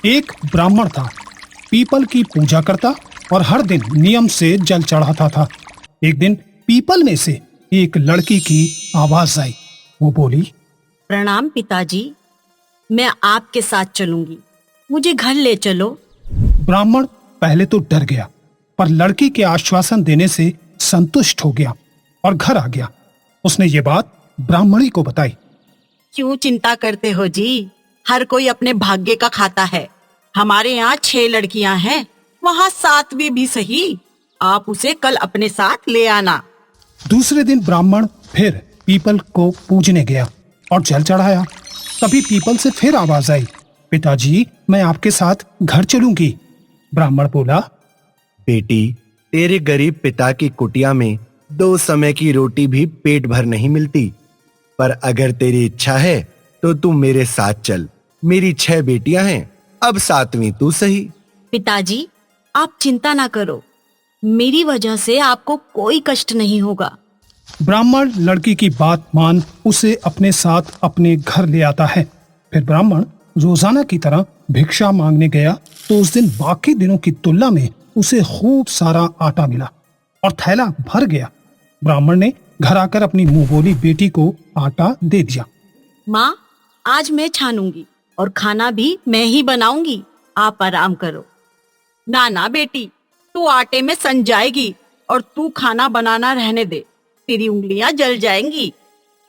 एक ब्राह्मण था, पीपल की पूजा करता और हर दिन नियम से जल चढ़ाता था। एक दिन पीपल में से एक लड़की की आवाज आई। वो बोली, प्रणाम पिताजी, मैं आपके साथ चलूंगी, मुझे घर ले चलो। ब्राह्मण पहले तो डर गया, पर लड़की के आश्वासन देने से संतुष्ट हो गया और घर आ गया। उसने ये बात ब्राह्मणी को बताई। क्यों चिंता करते हो जी, हर कोई अपने भाग्य का खाता है। हमारे यहाँ 6 लड़कियां हैं, वहाँ 7वीं भी सही, आप उसे कल अपने साथ ले आना। दूसरे दिन ब्राह्मण फिर पीपल को पूजने गया और जल चढ़ाया। तभी पीपल से फिर आवाज आई, पिताजी, मैं आपके साथ घर चलूंगी। ब्राह्मण बोला, बेटी, तेरे गरीब पिता की कुटिया में 2 समय की रोटी भी पेट भर नहीं मिलती, पर अगर तेरी इच्छा है तो तू मेरे साथ चल। मेरी 6 बेटियां हैं, अब 7वीं तू सही। पिताजी, आप चिंता ना करो, मेरी वजह से आपको कोई कष्ट नहीं होगा। ब्राह्मण लड़की की बात मान उसे अपने साथ अपने घर ले आता है। फिर ब्राह्मण रोजाना की तरह भिक्षा मांगने गया तो उस दिन बाकी दिनों की तुलना में उसे खूब सारा आटा मिला और थैला भर गया। ब्राह्मण ने घर आकर अपनी मुंह बोली बेटी को आटा दे दिया। माँ, आज मैं छानूंगी और खाना भी मैं ही बनाऊंगी, आप आराम करो। ना ना बेटी, तू आटे में सन जाएगी और तू खाना बनाना रहने दे, तेरी उंगलियां जल जाएंगी।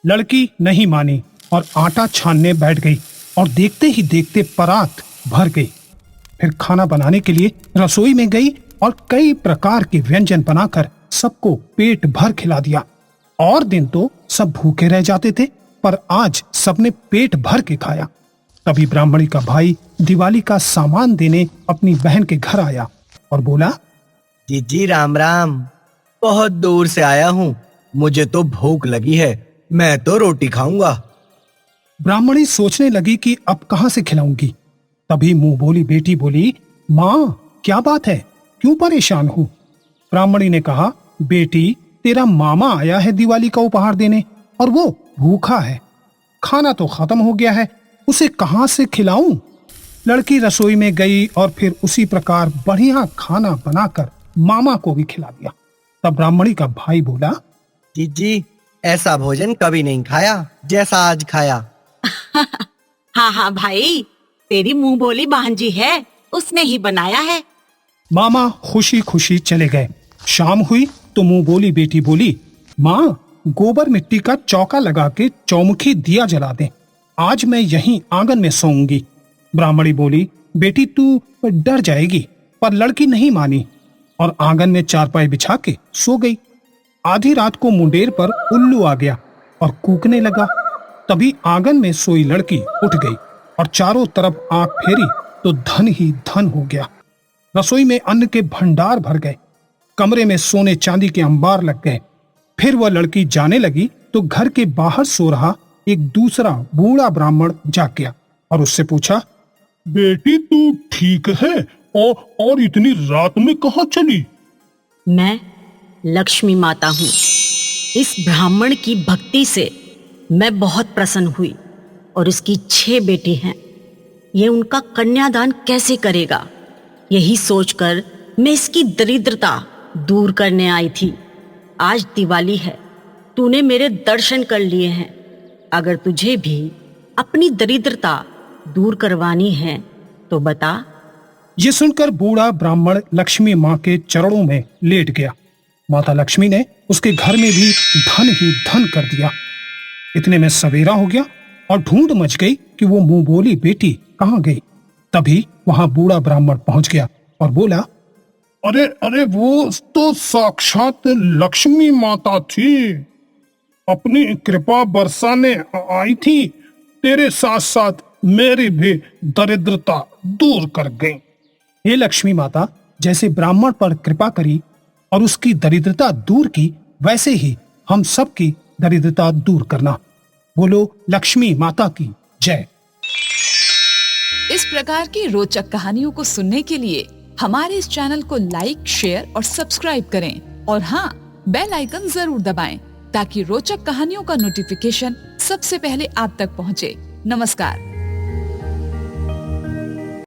लड़की नहीं मानी और आटा छानने बैठ गई और देखते ही देखते परात भर गई। फिर खाना बनाने के लिए रसोई में गई और कई प्रकार के व्यंजन बनाकर सबको पेट भर खिला दिया। और दिन तो सब भूखे रह जाते थे, पर आज सबने पेट भर के खाया। तभी ब्राह्मणी का भाई दिवाली का सामान देने अपनी बहन के घर आया और बोला, जीजी राम राम, बहुत दूर से आया हूँ, मुझे तो भूख लगी है, मैं तो रोटी खाऊंगा। ब्राह्मणी सोचने लगी कि अब कहां से खिलाऊंगी। तभी मुंह बोली बेटी बोली, माँ, क्या बात है, क्यों परेशान हो? ब्राह्मणी ने कहा, बेटी, तेरा मामा आया है दिवाली का उपहार देने और वो भूखा है। खाना तो खत्म हो गया है, उसे कहां से खिलाऊं? लड़की रसोई में गई और फिर उसी प्रकार बढ़िया खाना बनाकर मामा को भी खिला दिया। तब ब्राह्मणी का भाई बोला, जीजी, ऐसा भोजन कभी नहीं खाया जैसा आज खाया। हाँ हाँ भाई, तेरी मुंह बोली भांजी है, उसने ही बनाया है। मामा खुशी खुशी चले गए। शाम हुई तो मुंह बोली बेटी बोली, माँ, गोबर मिट्टी का चौका लगा के चौमुखी दिया जला दे, आज मैं यहीं आंगन में सोऊंगी। ब्राह्मणी बोली, बेटी तू डर जाएगी, पर लड़की नहीं मानी और आंगन में चारपाई बिछा के सो गई। आधी रात को मुंडेर पर उल्लू आ गया और कूकने लगा। तभी आंगन में सोई लड़की उठ गई और चारों तरफ आंख फेरी तो धन ही धन हो गया। रसोई में अन्न के भंडार भर गए, कमरे में सोने चांदी के अंबार लग गए। फिर वह लड़की जाने लगी तो घर के बाहर सो रहा एक दूसरा बूढ़ा ब्राह्मण जाग गया और उससे पूछा, बेटी तू ठीक है और इतनी रात में कहाँ चली? मैं लक्ष्मी माता हूँ। इस ब्राह्मण की भक्ति से मैं बहुत प्रसन्न हुई और इसकी 6 बेटे हैं। ये उनका कन्यादान कैसे करेगा, यही सोचकर मैं इसकी दरिद्रता दूर करने आई थी। आज दिवाली है, तूने मेरे दर्शन कर लिए हैं। अगर तुझे भी अपनी दरिद्रता दूर करवानी है तो बता। ये सुनकर बूढ़ा ब्राह्मण लक्ष्मी माँ के चरणों में लेट गया। माता लक्ष्मी ने उसके घर में भी धन ही धन कर दिया। इतने में सवेरा हो गया और ढूंढ मच गई कि वो मुंह बोली बेटी कहाँ गई। तभी वहां बूढ़ा ब्राह्मण पहुंच गया और बोला, अरे अरे, वो तो साक्षात लक्ष्मी माता थी, अपनी कृपा बरसाने आई थी, तेरे साथ साथ मेरी भी दरिद्रता दूर कर गई। हे लक्ष्मी माता, जैसे ब्राह्मण पर कृपा करी और उसकी दरिद्रता दूर की, वैसे ही हम सब की दरिद्रता दूर करना। बोलो लक्ष्मी माता की जय। इस प्रकार की रोचक कहानियों को सुनने के लिए हमारे इस चैनल को लाइक, शेयर और सब्सक्राइब करें और हाँ, बेल आइकन जरूर दबाएं ताकि रोचक कहानियों का नोटिफिकेशन सबसे पहले आप तक पहुंचे। नमस्कार।